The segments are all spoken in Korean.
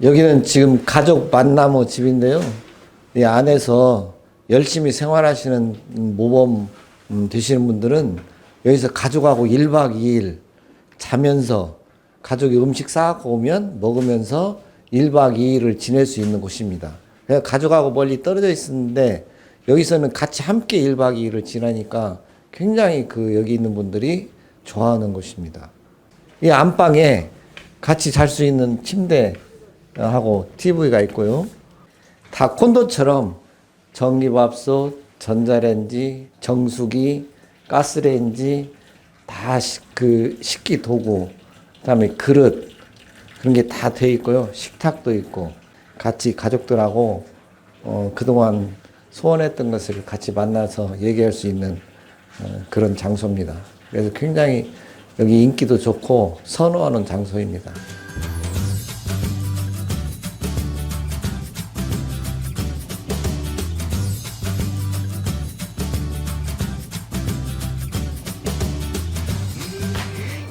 여기는 지금 가족 만나무 집인데요. 이 안에서 열심히 생활하시는 모범 되시는 분들은 여기서 가족하고 1박 2일 자면서 가족이 음식 싸갖고 오면 먹으면서 1박 2일을 지낼 수 있는 곳입니다. 그래서 가족하고 멀리 떨어져 있었는데 여기서는 같이 함께 1박 2일을 지내니까 굉장히 여기 있는 분들이 좋아하는 곳입니다. 이 안방에 같이 잘 수 있는 침대하고 TV가 있고요. 다 콘도처럼 전기밥솥, 전자레인지, 정수기, 가스레인지, 다 식기 도구, 그다음에 그릇 그런 게 다 돼 있고요. 식탁도 있고 같이 가족들하고 그동안 소원했던 것을 같이 만나서 얘기할 수 있는 그런 장소입니다. 그래서 굉장히 여기 인기도 좋고 선호하는 장소입니다.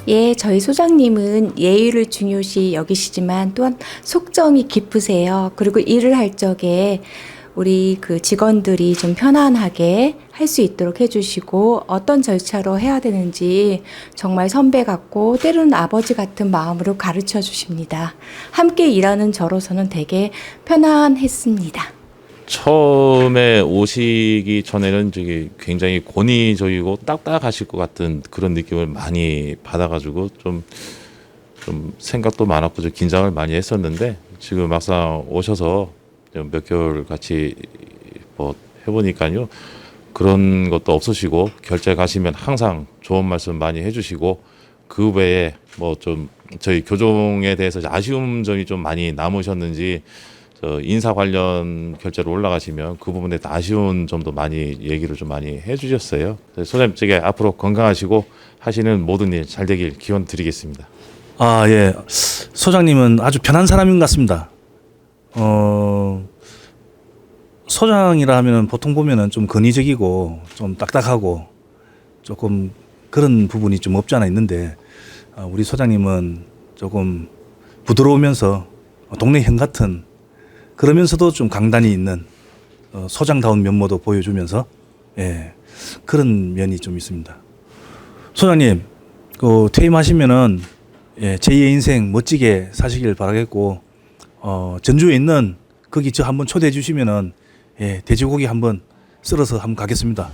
예, 저희 소장님은 예의를 중요시 여기시지만 또한 속정이 깊으세요. 그리고 일을 할 적에 우리 직원들이 좀 편안하게 할 수 있도록 해주시고 어떤 절차로 해야 되는지 정말 선배 같고 때로는 아버지 같은 마음으로 가르쳐 주십니다. 함께 일하는 저로서는 되게 편안했습니다. 처음에 오시기 전에는 굉장히 권위적이고 딱딱하실 것 같은 그런 느낌을 많이 받아가지고 좀 생각도 많았고 좀 긴장을 많이 했었는데 지금 막상 오셔서 몇 개월 같이 해보니까요. 그런 것도 없으시고 결제 가시면 항상 좋은 말씀 많이 해주시고 그 외에 저희 교종에 대해서 아쉬운 점이 좀 많이 남으셨는지 인사 관련 결제로 올라가시면 그 부분에 아쉬운 점도 많이 얘기를 좀 많이 해주셨어요. 소장님 쪽에 앞으로 건강하시고 하시는 모든 일 잘 되길 기원 드리겠습니다. 아, 예. 소장님은 아주 편한 사람인 것 같습니다. 소장이라 하면은 보통 보면은 좀 건의적이고 좀 딱딱하고 조금 그런 부분이 좀 없지 않아 있는데 우리 소장님은 조금 부드러우면서 동네 형 같은 그러면서도 좀 강단이 있는 소장다운 면모도 보여주면서 그런 면이 좀 있습니다. 소장님 퇴임하시면은 제2의 인생 멋지게 사시길 바라겠고 전주에 있는 거기 저 한번 초대해 주시면은 돼지고기 한번 썰어서 한번 가겠습니다.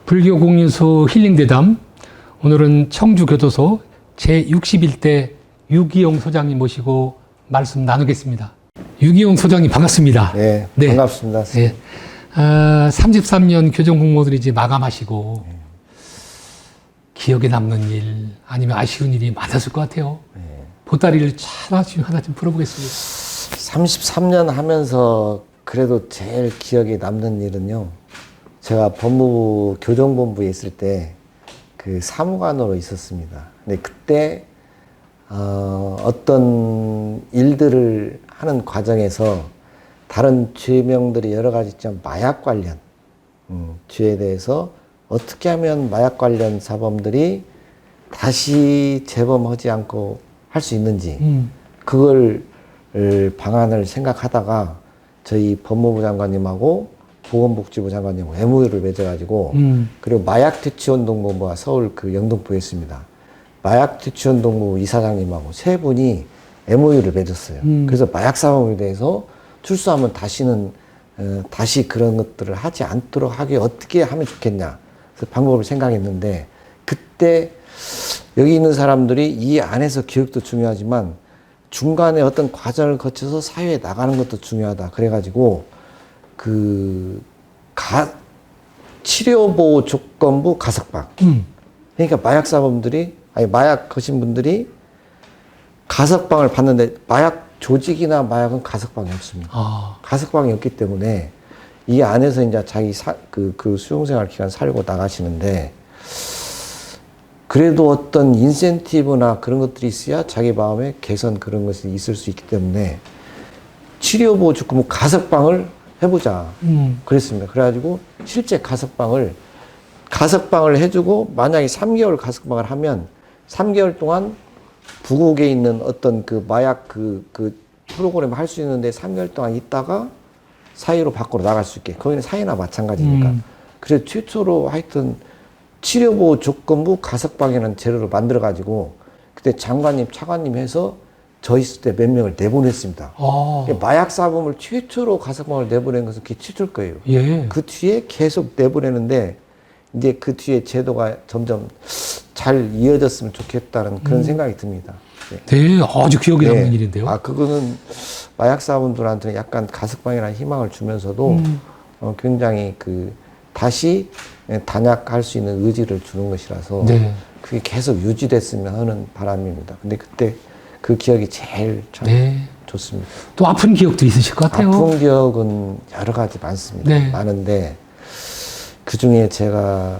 불교공유소 힐링대담, 오늘은 청주교도소 제61대 유기용 소장님 모시고 말씀 나누겠습니다. 유기용 소장님 반갑습니다. 네, 네. 반갑습니다. 네. 33년 교정 공무원들이 이제 마감하시고 기억에 남는 일 아니면 아쉬운 일이 많았을 것 같아요. 보따리를 하나 좀 풀어보겠습니다. 33년 하면서 그래도 제일 기억에 남는 일은요. 제가 법무부 교정본부에 있을 때 사무관으로 있었습니다. 근데 그때 어떤 일들을 하는 과정에서 다른 죄명들이 여러 가지 있지만 마약 관련 죄에 대해서 어떻게 하면 마약 관련 사범들이 다시 재범하지 않고 할 수 있는지 그걸 방안을 생각하다가 저희 법무부 장관님하고 보건복지부 장관님하고 MOU를 맺어가지고 그리고 마약퇴치운동본부와 서울 영등포에 있습니다. 마약퇴치운동부 이사장님하고 세 분이 MOU를 맺었어요. 그래서 마약사범에 대해서 출소하면 다시는 다시 그런 것들을 하지 않도록 하기 어떻게 하면 좋겠냐. 그래서 방법을 생각했는데 그때 여기 있는 사람들이 이 안에서 교육도 중요하지만 중간에 어떤 과정을 거쳐서 사회에 나가는 것도 중요하다. 그래가지고 치료보호조건부 가석방. 그러니까 마약 거신 분들이 가석방을 받는데 마약 조직이나 마약은 가석방이 없습니다. 가석방이 없기 때문에 이 안에서 이제 자기 수용생활 기간 살고 나가시는데 그래도 어떤 인센티브나 그런 것들이 있어야 자기 마음에 개선 그런 것이 있을 수 있기 때문에 치료보조금 가석방을 해보자. 그랬습니다. 그래가지고 실제 가석방을 해주고 만약에 3개월 가석방을 하면 3개월 동안 부국에 있는 어떤 그 마약 그 프로그램 할 수 있는데 3개월 동안 있다가 사유로 밖으로 나갈 수 있게. 거기는 사유나 마찬가지니까. 그래서 최초로 하여튼 치료보호 조건부 가석방이라는 제도를 만들어가지고 그때 장관님, 차관님 해서 저 있을 때 몇 명을 내보냈습니다. 마약 사범을 최초로 가석방을 내보낸 것은 그게 최초일 거예요. 예. 그 뒤에 계속 내보내는데 이제 그 뒤에 제도가 점점 잘 이어졌으면 좋겠다는 그런 생각이 듭니다. 네, 아주 기억에 남는 일인데요. 아, 그거는 마약 사범들한테는 약간 가석방이라는 희망을 주면서도 굉장히 다시 단약할 수 있는 의지를 주는 것이라서 네. 그게 계속 유지됐으면 하는 바람입니다. 근데 그때 그 기억이 제일 참 네. 좋습니다. 또 아픈 기억도 있으실 것 같아요. 아픈 기억은 여러 가지 많습니다. 네. 많은데 그 중에 제가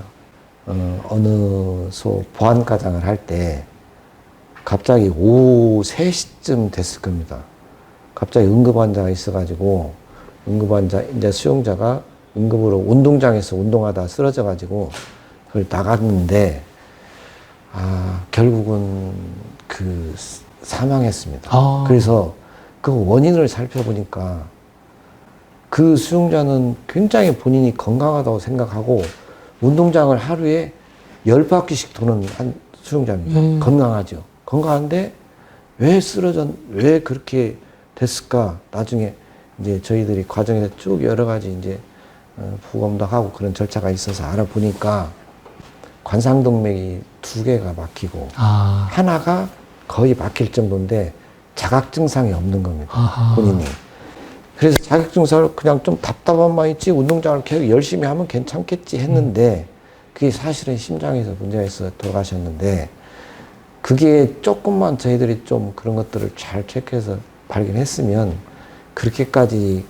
어느 보안과장을 할 때 갑자기 오후 3시쯤 됐을 겁니다. 갑자기 응급환자가 있어가지고 응급환자 이제 수용자가 응급으로 운동장에서 운동하다 쓰러져가지고 그걸 나갔는데 결국은 사망했습니다. 그래서 그 원인을 살펴보니까 그 수용자는 굉장히 본인이 건강하다고 생각하고 운동장을 하루에 10바퀴씩 도는 한 수용자입니다. 건강하죠. 건강한데 왜 그렇게 됐을까? 나중에 이제 저희들이 과정에서 쭉 여러 가지 이제 부검도 하고 그런 절차가 있어서 알아보니까 관상동맥이 2개가 막히고 하나가 거의 막힐 정도인데 자각 증상이 없는 겁니다. 본인이. 그래서 자각 증상을 그냥 좀 답답한 마음 있지 운동장을 계속 열심히 하면 괜찮겠지 했는데 그게 사실은 심장에서 문제가 있어서 돌아가셨는데 그게 조금만 저희들이 좀 그런 것들을 잘 체크해서 발견했으면 그렇게까지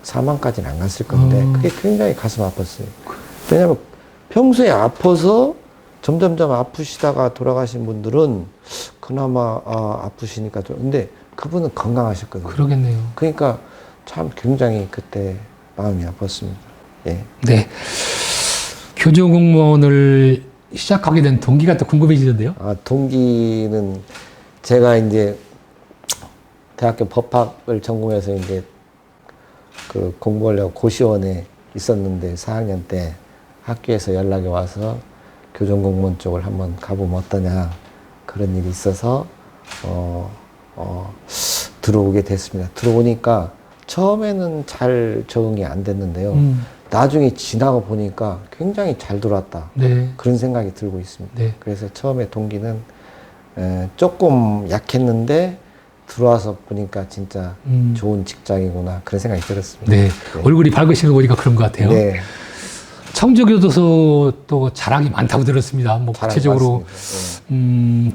사망까지는 안 갔을 건데 그게 굉장히 가슴 아팠어요. 왜냐하면 평소에 아파서 점점점 아프시다가 돌아가신 분들은 그나마 아프시니까 근데 그분은 건강하셨거든요. 그러겠네요. 그러니까 참 굉장히 그때 마음이 아팠습니다. 예. 네. 교조 공무원을 시작하게 된 동기가 또 궁금해지는데요. 동기는 제가 이제 대학교 법학을 전공해서 이제 공부하려고 고시원에 있었는데 4학년 때 학교에서 연락이 와서 교정공무원 쪽을 한번 가보면 어떠냐 그런 일이 있어서 들어오게 됐습니다. 들어오니까 처음에는 잘 적응이 안 됐는데요. 나중에 지나고 보니까 굉장히 잘 들어왔다. 네. 그런 생각이 들고 있습니다. 네. 그래서 처음에 동기는 조금 약했는데 들어와서 보니까 진짜 좋은 직장이구나 그런 생각이 들었습니다. 네. 얼굴이 밝으신 거 보니까 그런 것 같아요. 네. 청주교도소 또 자랑이 많다고 들었습니다. 뭐 자랑이 구체적으로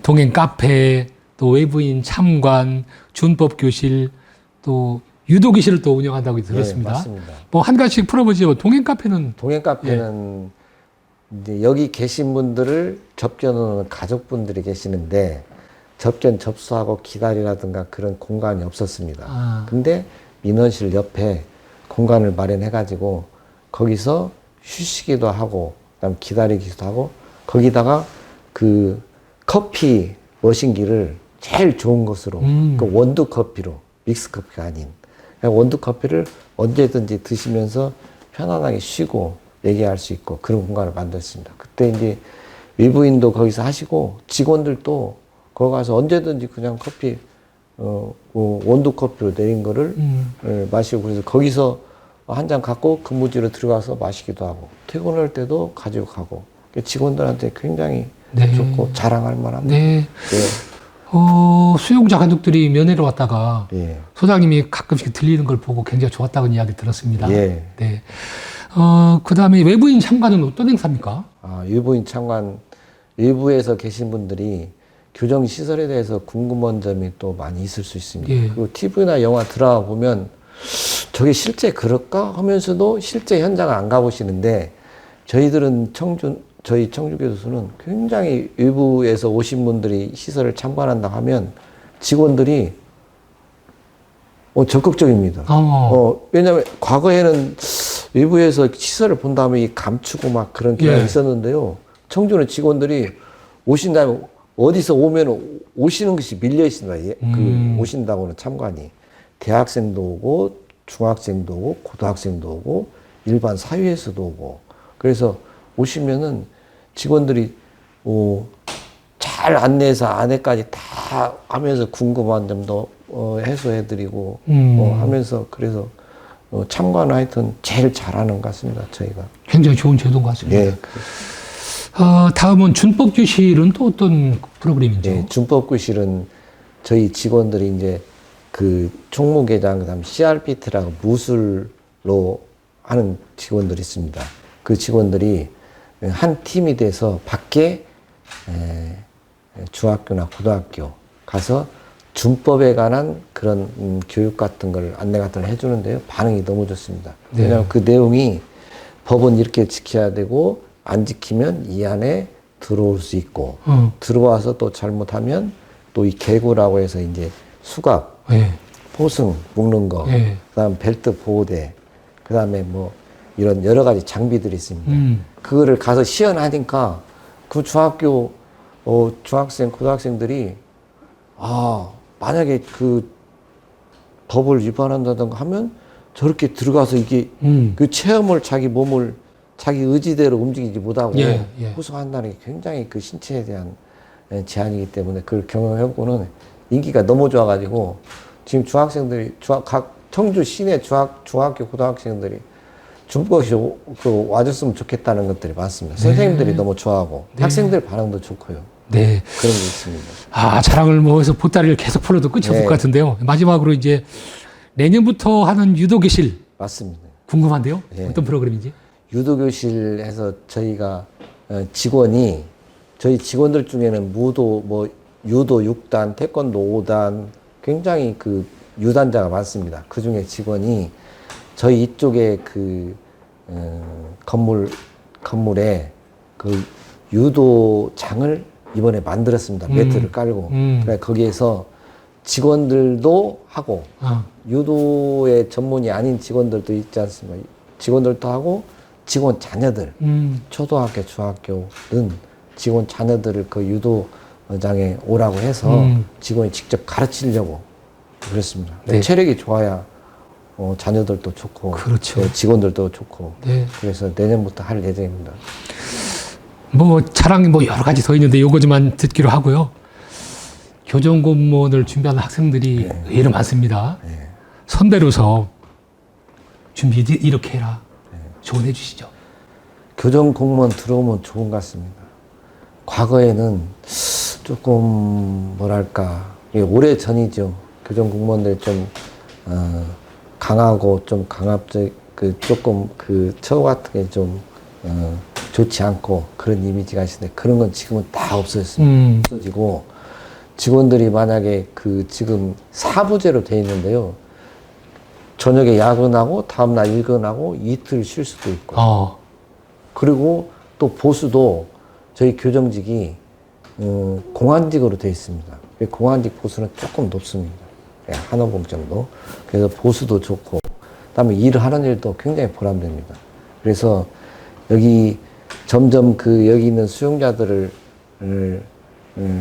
동행 카페, 또 외부인 참관, 준법 교실, 또 유도 교실을 또 운영한다고 들었습니다. 네, 맞습니다. 뭐 한 가지씩 풀어보죠. 동행 카페는 동행 카페는 이제 여기 계신 분들을 접견하는 가족분들이 계시는데 접수하고 기다리라든가 그런 공간이 없었습니다. 근데 민원실 옆에 공간을 마련해가지고 거기서 쉬시기도 하고 그다음 기다리기도 하고 거기다가 커피 머신기를 제일 좋은 것으로 원두 커피로 믹스 커피가 아닌 원두 커피를 언제든지 드시면서 편안하게 쉬고 얘기할 수 있고 그런 공간을 만들었습니다. 그때 이제 외부인도 거기서 하시고 직원들도 거기 가서 언제든지 그냥 커피 원두 커피로 내린 거를 마시고 그래서 거기서 한 잔 갖고 근무지로 들어가서 마시기도 하고 퇴근할 때도 가지고 가고 직원들한테 굉장히 좋고 자랑할 만합니다. 네. 수용자 가족들이 면회를 왔다가 소장님이 가끔씩 들리는 걸 보고 굉장히 좋았다는 이야기 들었습니다. 예. 네. 그 다음에 외부인 참관은 어떤 행사입니까? 외부인 참관, 외부에서 계신 분들이 교정시설에 대해서 궁금한 점이 또 많이 있을 수 있습니다. 예. 그리고 TV나 영화 드라마 보면 저게 실제 그럴까 하면서도 실제 현장을 안 가보시는데 저희들은 저희 청주교도소는 굉장히 외부에서 오신 분들이 시설을 참관한다 하면 직원들이 적극적입니다. 왜냐하면 과거에는 외부에서 시설을 본 다음에 감추고 막 그런 경향이 예. 있었는데요. 청주는 직원들이 오신다면 어디서 오면 오시는 것이 밀려 있습니다. 그 오신다고는 참관이 대학생도 오고 중학생도 오고 고등학생도 오고 일반 사회에서도 오고 그래서 오시면은 직원들이 잘 안내해서 안에까지 다 하면서 궁금한 점도 해소해드리고 하면서 그래서 참관은 하여튼 제일 잘하는 것 같습니다. 저희가 굉장히 좋은 제도인 것 같습니다. 예. 다음은 준법교실은 또 어떤 프로그램이죠? 예, 준법교실은 저희 직원들이 이제 그 총무계장 그다음 CRPT라고 무술로 하는 직원들이 있습니다. 그 직원들이 한 팀이 돼서 밖에 중학교나 고등학교 가서 준법에 관한 그런 교육 같은 걸 안내 같은 걸 해주는데요. 반응이 너무 좋습니다. 네. 왜냐하면 그 내용이 법은 이렇게 지켜야 되고 안 지키면 이 안에 들어올 수 있고 들어와서 또 잘못하면 또 이 개구라고 해서 이제 수갑, 예. 포승 묶는 거, 예. 그다음 벨트 보호대, 그다음에 뭐 이런 여러 가지 장비들이 있습니다. 그거를 가서 시연하니까 그 중학교 중학생, 고등학생들이 만약에 그 법을 위반한다든가 하면 저렇게 들어가서 이게 그 체험을 자기 몸을 자기 의지대로 움직이지 못하고 예, 예. 호소한다는 게 굉장히 그 신체에 대한 제한이기 때문에 그걸 경험해보고는 인기가 너무 좋아가지고 지금 중학생들이 각 청주 시내 중학교 고등학생들이 준법이 와줬으면 좋겠다는 것들이 많습니다. 선생님들이 너무 좋아하고 학생들 반응도 좋고요. 네. 그런 게 있습니다. 자랑을 모아서 보따리를 계속 풀어도 끝이 없을 네. 것 같은데요. 마지막으로 이제 내년부터 하는 유도교실 맞습니다. 궁금한데요. 예. 어떤 프로그램인지? 유도교실에서 저희가 직원이 저희 직원들 중에는 무도 뭐 유도 6단, 태권도 5단 굉장히 그 유단자가 많습니다. 그 중에 직원이 저희 이쪽에 그 건물에 그 유도장을 이번에 만들었습니다. 매트를 깔고. 그러니까 거기에서 직원들도 하고 유도의 전문이 아닌 직원들도 있지 않습니까? 직원들도 하고 직원 자녀들 초등학교, 중학교는 직원 자녀들을 그 유도장에 오라고 해서 직원이 직접 가르치려고 그랬습니다. 네. 체력이 좋아야 자녀들도 좋고 그렇죠. 직원들도 좋고 네. 그래서 내년부터 할 예정입니다. 뭐 자랑이 뭐 여러 가지 더 있는데 요거지만 듣기로 하고요. 교정 공무원을 준비하는 학생들이 의외로 많습니다. 선배로서 준비 이렇게 해라. 조언해 주시죠. 교정 공무원 들어오면 좋은 것 같습니다. 과거에는 조금 뭐랄까 오래 전이죠. 교정 공무원들 좀 강하고 좀 강압적 조금 처우 같은 게 좀 좋지 않고 그런 이미지가 있는데 그런 건 지금은 다 없어졌습니다. 없어지고 직원들이 만약에 지금 사부제로 돼 있는데요. 저녁에 야근하고 다음날 일근하고 이틀 쉴 수도 있고 그리고 또 보수도 저희 교정직이 공안직으로 돼 있습니다. 공안직 보수는 조금 높습니다. 한 호봉 정도. 그래서 보수도 좋고 그다음에 일을 하는 일도 굉장히 보람됩니다. 그래서 여기 점점 여기 있는 수용자들을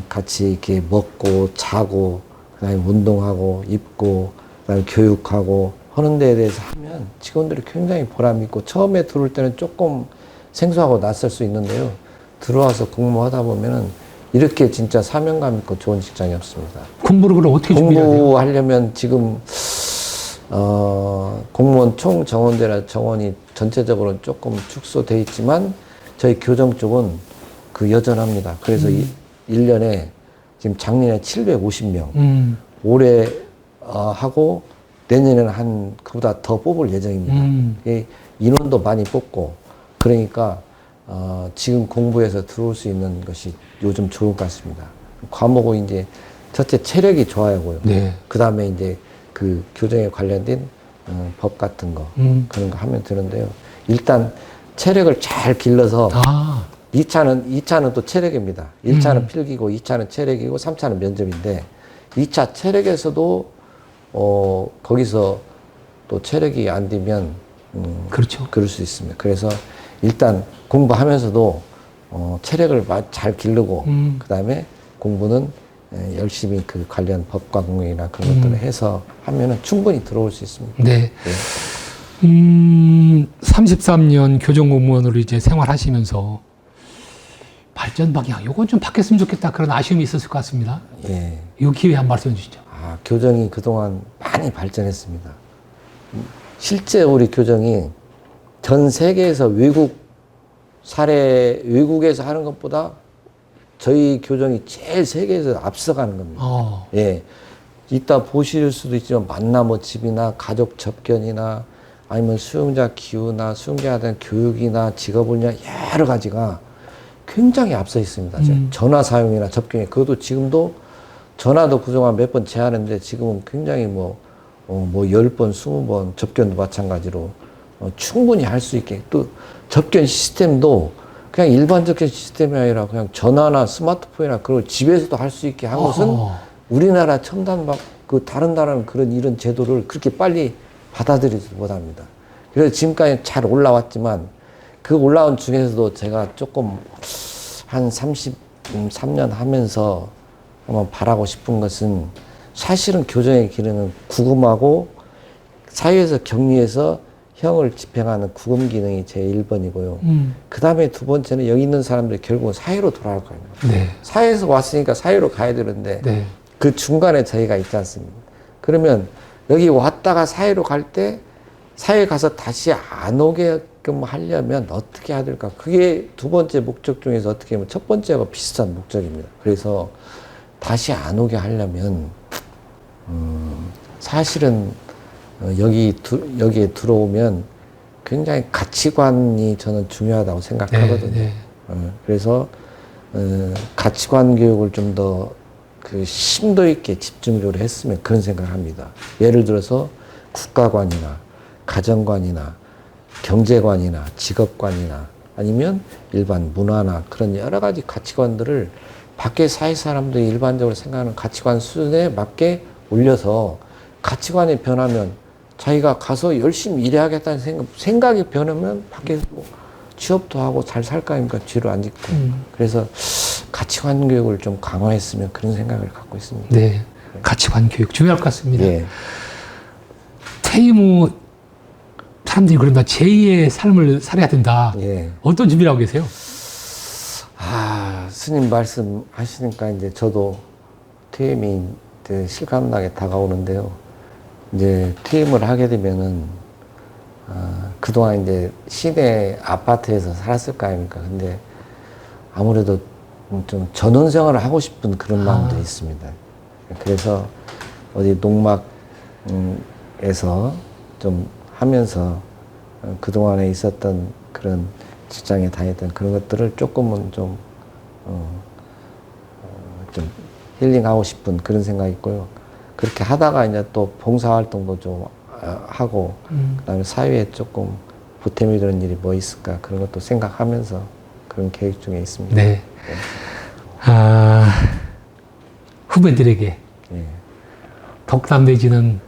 같이 이렇게 먹고 자고 그다음에 운동하고 입고 그다음에 교육하고 하는 데에 대해서 하면 직원들이 굉장히 보람 있고 처음에 들어올 때는 조금 생소하고 낯설 수 있는데요. 들어와서 공부하다 보면은 이렇게 진짜 사명감 있고 좋은 직장이 없습니다. 공부를 그럼 어떻게 준비해야 돼요? 공부하려면 지금 공무원 총 정원대라 정원이 전체적으로는 조금 축소돼 있지만 저희 교정 쪽은 여전합니다. 그래서 1년에 지금 작년에 750명 올해 하고 내년에는 그보다 더 뽑을 예정입니다. 인원도 많이 뽑고 그러니까 지금 공부해서 들어올 수 있는 것이 요즘 좋은 것 같습니다. 과목은 이제 첫째 체력이 좋아야고요. 네. 그 다음에 이제 교정에 관련된 법 같은 거 그런 거 하면 되는데요. 일단 체력을 잘 길러서 2차는 또 체력입니다. 1차는 필기고 2차는 체력이고 3차는 면접인데 2차 체력에서도 거기서 또 체력이 안 되면 그렇죠. 그럴 수 있습니다. 그래서 일단 공부하면서도 체력을 잘 기르고 그다음에 공부는 열심히 그 관련 법과 공익이나 그런 것들을 해서 하면은 충분히 들어올 수 있습니다. 네. 33년 교정공무원으로 이제 생활하시면서 발전 방향, 요건 좀 바뀌었으면 좋겠다. 그런 아쉬움이 있었을 것 같습니다. 예. 이 기회에 한 말씀 주시죠. 교정이 그동안 많이 발전했습니다. 실제 우리 교정이 전 세계에서 외국에서 하는 것보다 저희 교정이 제일 세계에서 앞서가는 겁니다. 예. 이따 보실 수도 있지만 만나무 집이나 가족 접견이나 아니면 수용자 기후나 수용자에 대한 교육이나 직업훈련 여러 가지가 굉장히 앞서 있습니다. 전화 사용이나 접견이 그것도 지금도 전화도 그동안 몇 번 제한했는데 지금은 굉장히 10번, 20번 접견도 마찬가지로 충분히 할 수 있게 또 접견 시스템도 그냥 일반 접견 시스템이 아니라 그냥 전화나 스마트폰이나 그걸 집에서도 할 수 있게 한 것은 우리나라 첨단 다른 나라는 이런 제도를 그렇게 빨리 받아들이지 못합니다. 그래서 지금까지 잘 올라왔지만 그 올라온 중에서도 제가 조금 한 33년 하면서 한번 바라고 싶은 것은 사실은 교정의 기능은 구금하고 사회에서 격리해서 형을 집행하는 구금 기능이 제 1번이고요. 그 다음에 두 번째는 여기 있는 사람들이 결국은 사회로 돌아갈 거예요. 네. 사회에서 왔으니까 사회로 가야 되는데 네. 그 중간에 저희가 있지 않습니까? 그러면 여기 왔다가 사회로 갈 때 사회에 가서 다시 안 오게끔 하려면 어떻게 해야 될까? 그게 두 번째 목적 중에서 어떻게 보면 첫 번째와 비슷한 목적입니다. 그래서 다시 안 오게 하려면 사실은 여기에 들어오면 굉장히 가치관이 저는 중요하다고 생각하거든요. 네, 그래서 가치관 교육을 좀 더 그 심도 있게 집중적으로 했으면 그런 생각을 합니다. 예를 들어서 국가관이나 가정관이나 경제관이나 직업관이나 아니면 일반 문화나 그런 여러 가지 가치관들을 밖에 사회 사람들이 일반적으로 생각하는 가치관 수준에 맞게 올려서 가치관이 변하면 자기가 가서 열심히 일해야겠다는 생각이 변하면 밖에서 취업도 하고 잘 살 거 아닙니까? 뒤로 안 짓고. 그래서 가치관 교육을 좀 강화했으면 그런 생각을 갖고 있습니다. 네. 가치관 교육 중요할 것 같습니다. 예. 퇴임 후 사람들이 그런다. 제2의 삶을 살아야 된다. 예. 어떤 준비를 하고 계세요? 스님 말씀하시니까 이제 저도 퇴임이 이제 실감나게 다가오는데요. 이제 퇴임을 하게 되면은, 그동안 이제 시내 아파트에서 살았을 거 아닙니까? 근데 아무래도 좀 전원 생활을 하고 싶은 그런 마음도 있습니다. 그래서 어디 농막에서 좀 하면서 그동안에 있었던 그런 직장에 다녔던 그런 것들을 조금은 좀 힐링하고 싶은 그런 생각이 있고요. 그렇게 하다가 이제 또 봉사활동도 좀 하고, 그 다음에 사회에 조금 보탬이 되는 일이 뭐 있을까 그런 것도 생각하면서 그런 계획 중에 있습니다. 네. 후배들에게 예. 덕담 내지는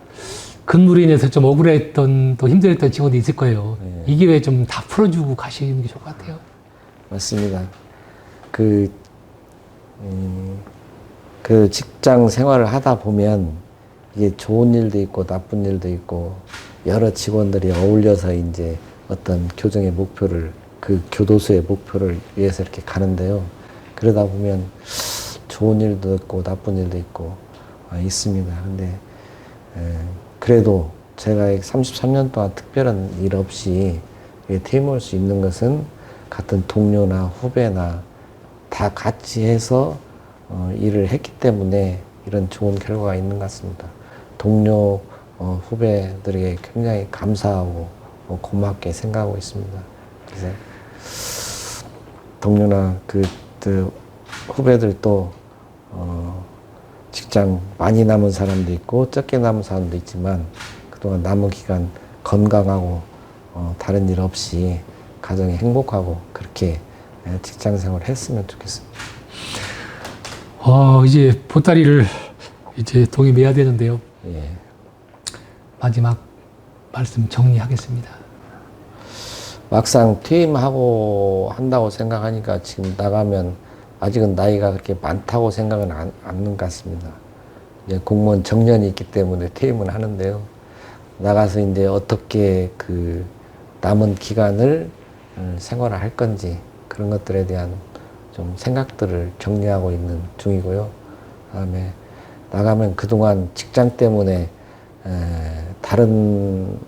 근무로 인해서 좀 억울했던 또 힘들었던 직원도 있을 거예요. 네. 이 기회에 좀 다 풀어주고 가시는 게 좋을 것 같아요. 맞습니다. 그 직장 생활을 하다 보면 이게 좋은 일도 있고 나쁜 일도 있고 여러 직원들이 어울려서 이제 어떤 교정의 목표를 그 교도소의 목표를 위해서 이렇게 가는데요. 그러다 보면 좋은 일도 있고 나쁜 일도 있고 있습니다. 근데 그래도 제가 33년 동안 특별한 일 없이 퇴임할 수 있는 것은 같은 동료나 후배나 다 같이 해서 일을 했기 때문에 이런 좋은 결과가 있는 것 같습니다. 동료 후배들에게 굉장히 감사하고 고맙게 생각하고 있습니다. 그래서 동료나 그 후배들도 직장 많이 남은 사람도 있고 적게 남은 사람도 있지만 그동안 남은 기간 건강하고 다른 일 없이 가정이 행복하고 그렇게 직장 생활을 했으면 좋겠습니다. 이제 보따리를 이제 동임해야 되는데요. 예. 마지막 말씀 정리하겠습니다. 막상 퇴임하고 한다고 생각하니까 지금 나가면 아직은 나이가 그렇게 많다고 생각은 않는 것 같습니다. 이제 공무원 정년이 있기 때문에 퇴임은 하는데요. 나가서 이제 어떻게 그 남은 기간을 생활을 할 건지 그런 것들에 대한 좀 생각들을 정리하고 있는 중이고요. 다음에 나가면 그동안 직장 때문에 다른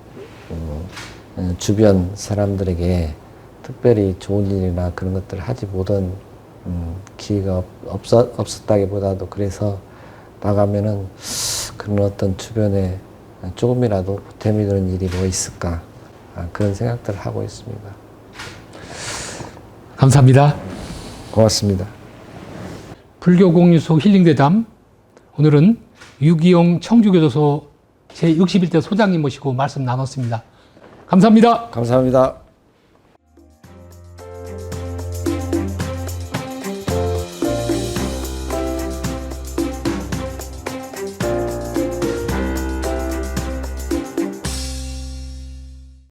주변 사람들에게 특별히 좋은 일이나 그런 것들을 하지 못한 기회가 없었다기보다도 그래서 나가면은 그런 어떤 주변에 조금이라도 보탬이 되는 일이 뭐 있을까 그런 생각들을 하고 있습니다. 감사합니다. 고맙습니다. 불교 공유 속 힐링대담, 오늘은 유기용 청주교도소 제61대 소장님 모시고 말씀 나눴습니다. 감사합니다. 감사합니다.